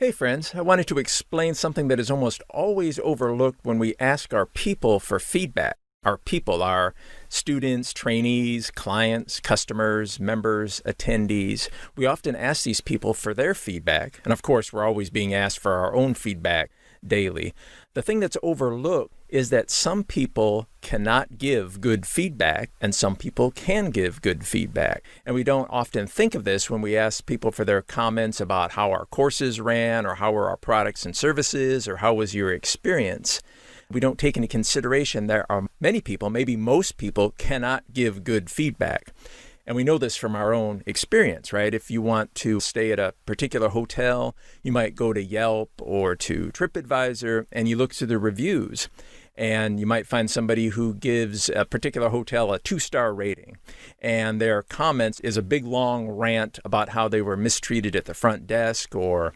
Hey friends, I wanted to explain something that is almost always overlooked when we ask our people for feedback. Our people are students, trainees, clients, customers, members, attendees. We often ask these people for their feedback, and of course we're always being asked for our own feedback daily. The thing that's overlooked is that some people cannot give good feedback and some people can give good feedback. And we don't often think of this when we ask people for their comments about how our courses ran or how were our products and services or how was your experience. We don't take into consideration there are many people, maybe most people, cannot give good feedback. And we know this from our own experience, right? If you want to stay at a particular hotel, you might go to Yelp or to TripAdvisor and you look through the reviews. And you might find somebody who gives a particular hotel a 2-star rating. And their comments is a big long rant about how they were mistreated at the front desk, or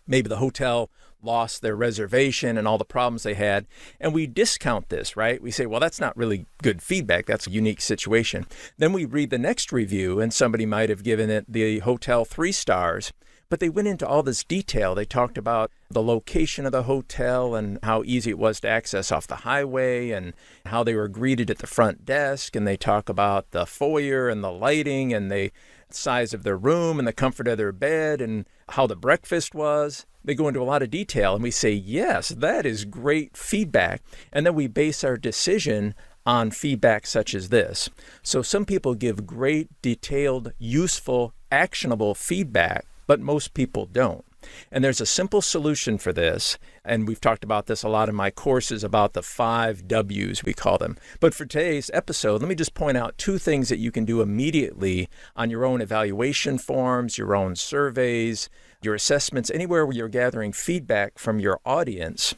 maybe the hotel lost their reservation and all the problems they had. And we discount this, right? We say, well, that's not really good feedback. That's a unique situation. Then we read the next review and somebody might have given it the hotel 3 stars, but they went into all this detail. They talked about the location of the hotel and how easy it was to access off the highway and how they were greeted at the front desk. And they talk about the foyer and the lighting and the size of their room and the comfort of their bed and how the breakfast was. They go into a lot of detail and we say, yes, that is great feedback. And then we base our decision on feedback such as this. So some people give great, detailed, useful, actionable feedback, but most people don't. And there's a simple solution for this. And we've talked about this a lot in my courses about the 5 W's, we call them. But for today's episode, let me just point out 2 things that you can do immediately on your own evaluation forms, your own surveys, your assessments, anywhere where you're gathering feedback from your audience.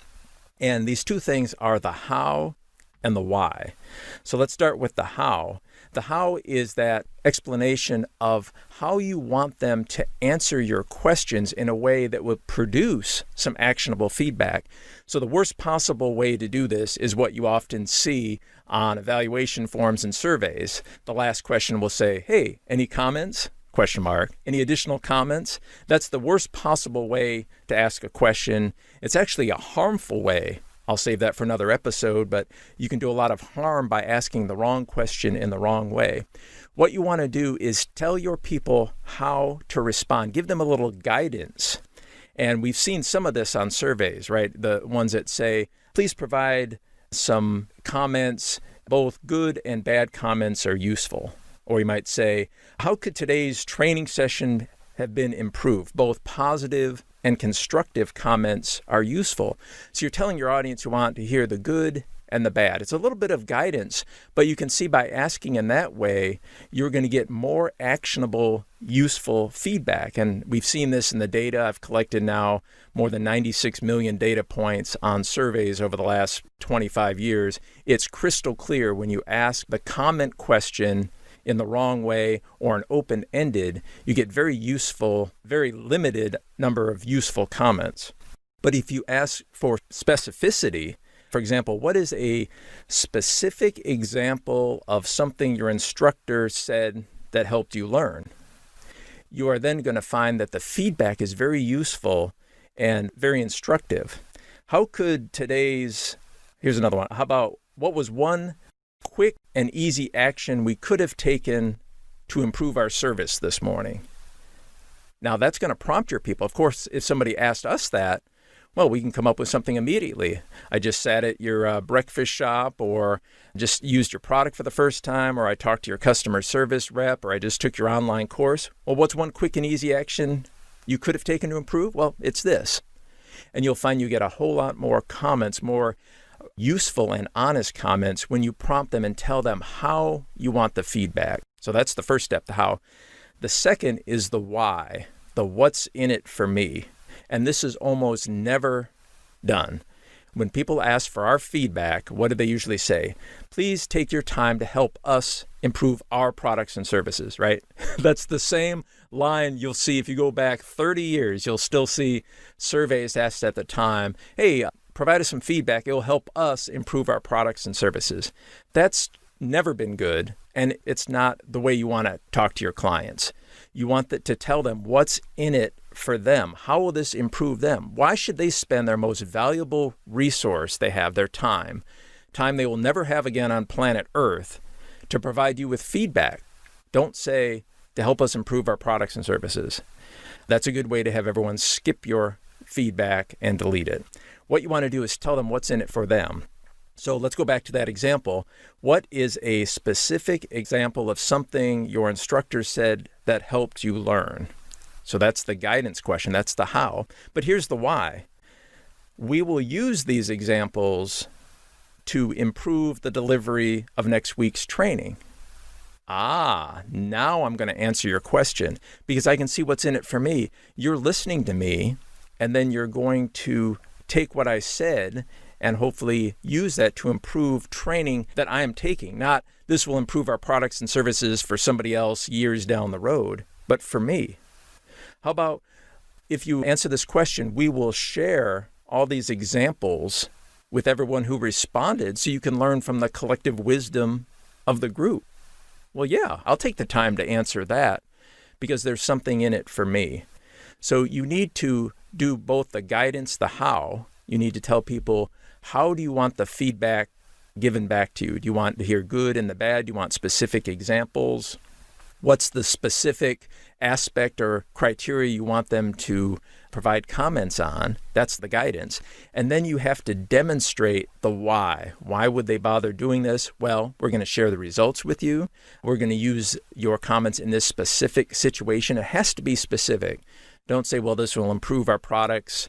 And these 2 things are the how and the why. So let's start with the how. The how is that explanation of how you want them to answer your questions in a way that will produce some actionable feedback. So the worst possible way to do this is what you often see on evaluation forms and surveys. The last question will say, hey, any comments? ? Any additional comments? That's the worst possible way to ask a question. It's actually a harmful way. I'll save that for another episode, but you can do a lot of harm by asking the wrong question in the wrong way. What you want to do is tell your people how to respond. Give them a little guidance. And we've seen some of this on surveys, right? The ones that say, please provide some comments. Both good and bad comments are useful. Or you might say, how could today's training session have been improved? Both positive and constructive comments are useful. So you're telling your audience you want to hear the good and the bad. It's a little bit of guidance, but you can see by asking in that way, you're going to get more actionable, useful feedback. And we've seen this in the data. I've collected now more than 96 million data points on surveys over the last 25 years. It's crystal clear when you ask the comment question in the wrong way or an open-ended, you get very useful, very limited number of useful comments. But if you ask for specificity, for example, what is a specific example of something your instructor said that helped you learn? You are then going to find that the feedback is very useful and very instructive. Here's another one. How about what was one quick and easy action we could have taken to improve our service this morning? Now that's going to prompt your people. Of course, if somebody asked us that, well, we can come up with something immediately. I just sat at your breakfast shop, or just used your product for the first time, or I talked to your customer service rep, or I just took your online course. Well, what's one quick and easy action you could have taken to improve? Well, it's this. And you'll find you get a whole lot more comments, more useful and honest comments when you prompt them and tell them how you want the feedback. So that's the first step, the how. The second is the why, the what's in it for me. And this is almost never done. When people ask for our feedback, what do they usually say? Please take your time to help us improve our products and services, right? That's the same line you'll see if you go back 30 years. You'll still see surveys asked at the time, hey, provide us some feedback. It'll help us improve our products and services. That's never been good, and it's not the way you want to talk to your clients. You want to tell them what's in it for them. How will this improve them? Why should they spend their most valuable resource they have, their time they will never have again on planet Earth, to provide you with feedback? Don't say, to help us improve our products and services. That's a good way to have everyone skip your feedback and delete it. What you want to do is tell them what's in it for them. So let's go back to that example. What is a specific example of something your instructor said that helped you learn? So that's the guidance question. That's the how. But here's the why. We will use these examples to improve the delivery of next week's training. Now I'm going to answer your question because I can see what's in it for me. You're listening to me, and then you're going to take what I said and hopefully use that to improve training that I am taking. Not this will improve our products and services for somebody else years down the road, but for me. How about if you answer this question, we will share all these examples with everyone who responded so you can learn from the collective wisdom of the group. Well, yeah, I'll take the time to answer that because there's something in it for me. So you need to do both the guidance, the how. You need to tell people, how do you want the feedback given back to you? Do you want to hear good and the bad? Do you want specific examples? What's the specific aspect or criteria you want them to provide comments on? That's the guidance. And then you have to demonstrate the why. Why would they bother doing this? Well, we're going to share the results with you. We're going to use your comments in this specific situation. It has to be specific. Don't say, well, this will improve our products,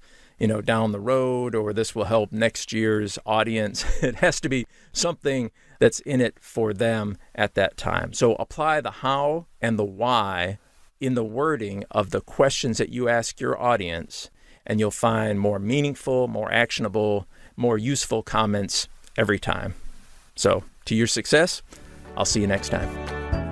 down the road, or this will help next year's audience. It has to be something that's in it for them at that time. So apply the how and the why in the wording of the questions that you ask your audience, and you'll find more meaningful, more actionable, more useful comments every time. So to your success, I'll see you next time.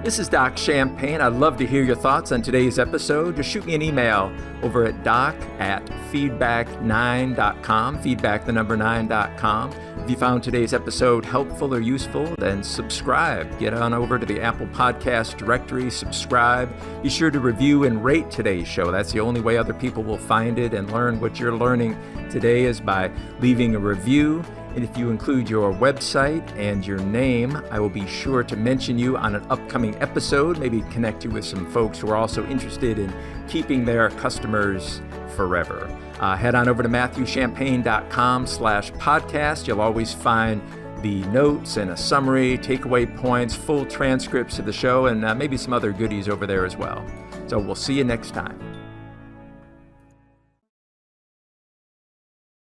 This is Doc Champagne. I'd love to hear your thoughts on today's episode. Just shoot me an email over at doc@feedback9.com, feedback9.com. If you found today's episode helpful or useful, then subscribe. Get on over to the Apple Podcast directory, subscribe. Be sure to review and rate today's show. That's the only way other people will find it and learn what you're learning today is by leaving a review. And if you include your website and your name, I will be sure to mention you on an upcoming episode, maybe connect you with some folks who are also interested in keeping their customers forever. Head on over to MatthewChampagne.com/podcast. You'll always find the notes and a summary, takeaway points, full transcripts of the show, and maybe some other goodies over there as well. So we'll see you next time.